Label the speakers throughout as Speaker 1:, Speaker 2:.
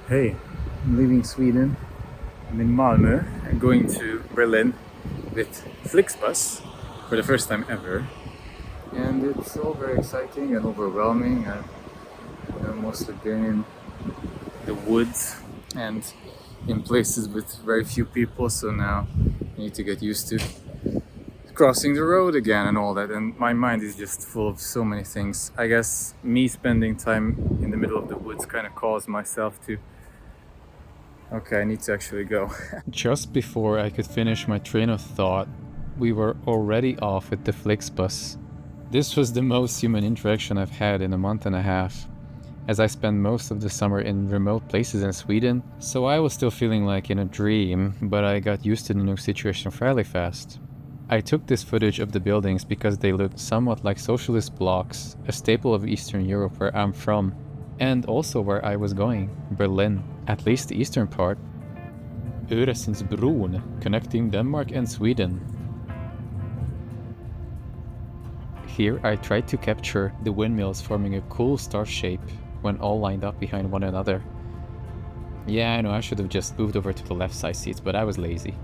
Speaker 1: Hey, I'm leaving Sweden. I'm in Malmö and going to Berlin with Flixbus for the first time ever. And it's all very exciting and overwhelming. I've mostly been in the woods and in places with very few people, so now I need to get used to crossing the road again and all that. And my mind is just full of so many things. I guess me spending time in the middle of the woods kind of caused myself to. Okay, I need to actually go. Just before I could finish my train of thought, we were already off with the Flixbus. This was the most human interaction I've had in a month and a half, as I spent most of the summer in remote places in Sweden, so I was still feeling like in a dream, but I got used to the new situation fairly fast. I took this footage of the buildings because they looked somewhat like socialist blocks, a staple of Eastern Europe where I'm from, and also where I was going, Berlin, at least the eastern part. Öresundsbron, connecting Denmark and Sweden. Here I tried to capture the windmills forming a cool star shape when all lined up behind one another. Yeah, I know I should have just moved over to the left side seats, but I was lazy.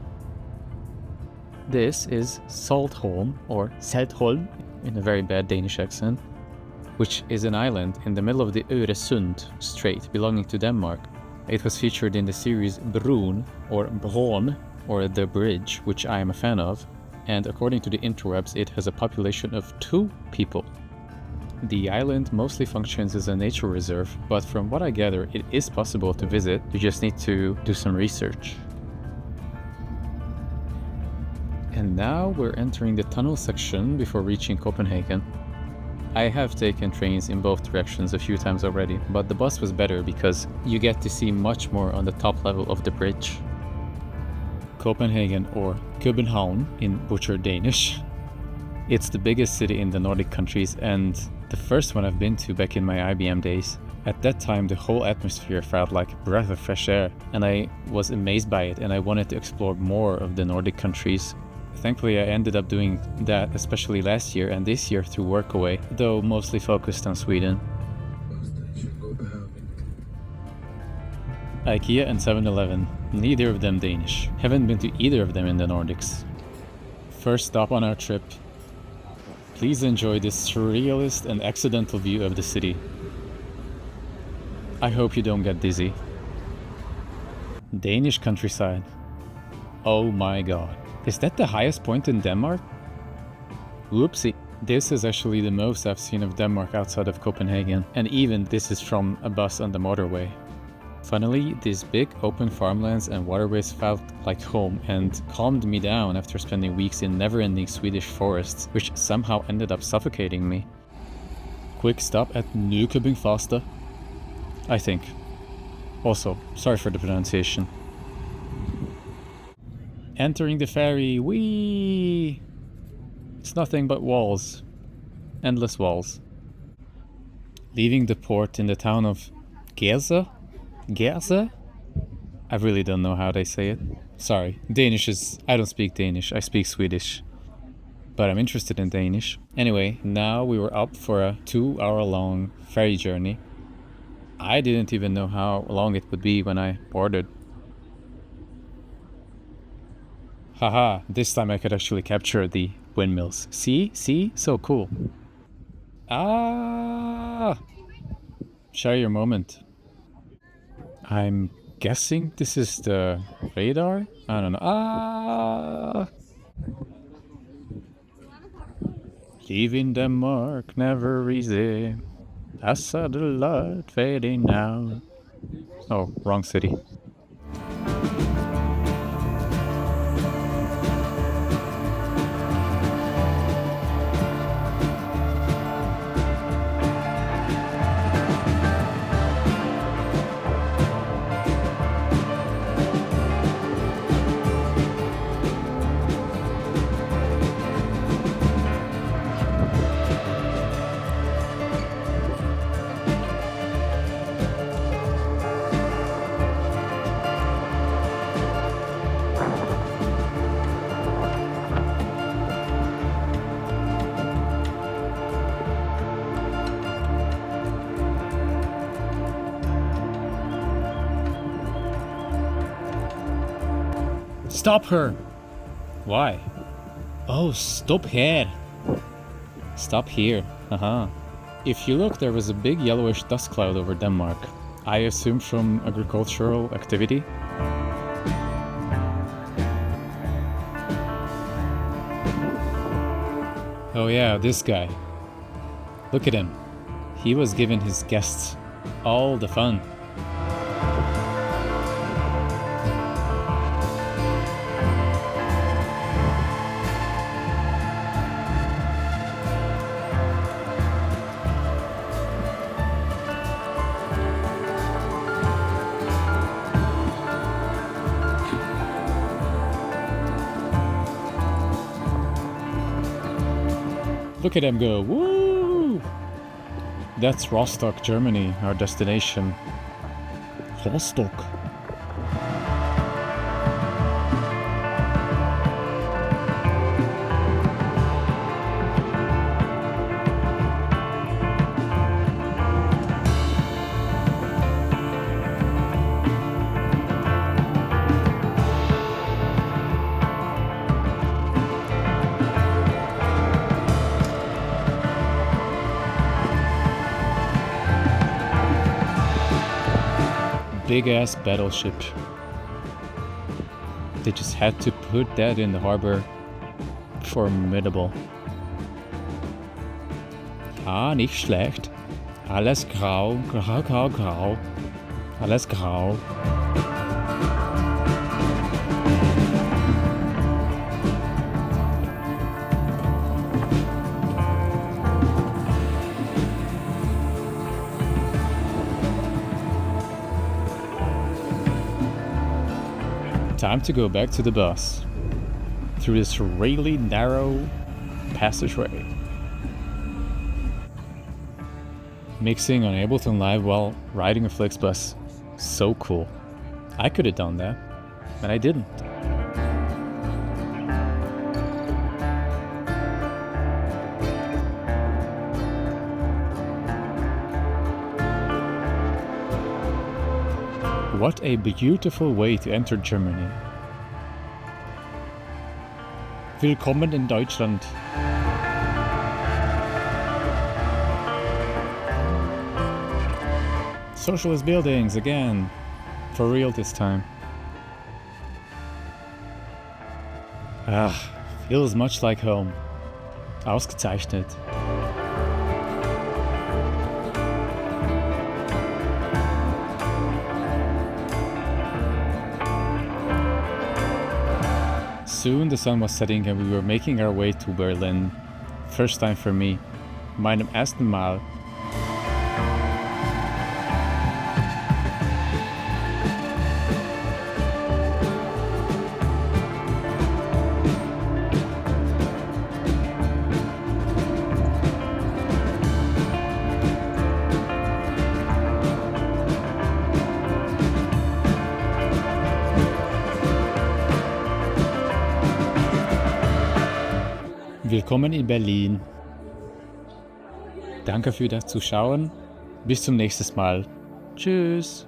Speaker 1: This is Saltholm, or Saltholm in a very bad Danish accent, which is an island in the middle of the Öresund Strait belonging to Denmark. It was featured in the series Brun, or Bron, or The Bridge, which I am a fan of, and according to the interwebs it has a population of 2 people. The island mostly functions as a nature reserve, but from what I gather it is possible to visit, you just need to do some research. And now we're entering the tunnel section before reaching Copenhagen. I have taken trains in both directions a few times already, but the bus was better because you get to see much more on the top level of the bridge. Copenhagen, or København in butchered Danish. It's the biggest city in the Nordic countries and the first one I've been to back in my IBM days. At that time the whole atmosphere felt like a breath of fresh air, and I was amazed by it and I wanted to explore more of the Nordic countries. Thankfully I ended up doing that, especially last year and this year through Workaway, though mostly focused on Sweden. IKEA and 7-Eleven, neither of them Danish. Haven't been to either of them in the Nordics. First stop on our trip. Please enjoy this surrealist and accidental view of the city. I hope you don't get dizzy. Danish countryside. Oh my god. Is that the highest point in Denmark? Whoopsie. This is actually the most I've seen of Denmark outside of Copenhagen, and even this is from a bus on the motorway. Funnily, these big open farmlands and waterways felt like home and calmed me down after spending weeks in never-ending Swedish forests, which somehow ended up suffocating me. Quick stop at Nykøbing Falster, I think. Also, sorry for the pronunciation. Entering the ferry, whee! It's nothing but walls. Endless walls. Leaving the port in the town of Geza? Geza? I really don't know how they say it. Sorry, I don't speak Danish, I speak Swedish. But I'm interested in Danish. Anyway, now we were up for a 2-hour-long ferry journey. I didn't even know how long it would be when I boarded. Haha, this time I could actually capture the windmills. See? So cool. Ah! Share your moment. I'm guessing this is the radar? I don't know. Ah! Leaving Denmark, never easy. I saw the light fading out. Oh, wrong city. Stop her! Why? Oh, stop here! Stop here. Haha. If you look, there was a big yellowish dust cloud over Denmark. I assume from agricultural activity. Oh yeah, this guy. Look at him. He was giving his guests all the fun. Look at him go, woo! That's Rostock, Germany, our destination. Rostock. Big ass battleship. They just had to put that in the harbor. Formidable. Ah, nicht schlecht. Alles grau, grau, grau, grau. Alles grau. Time to go back to the bus through this really narrow passageway. Mixing on Ableton Live while riding a Flixbus. So cool. I could have done that, and I didn't. What a beautiful way to enter Germany. Willkommen in Deutschland. Socialist buildings again. For real this time. Ah, feels much like home. Ausgezeichnet. Soon the sun was setting and we were making our way to Berlin. First time for me. Meinem ersten Mal. Willkommen in Berlin. Danke für das Zuschauen. Bis zum nächsten Mal. Tschüss.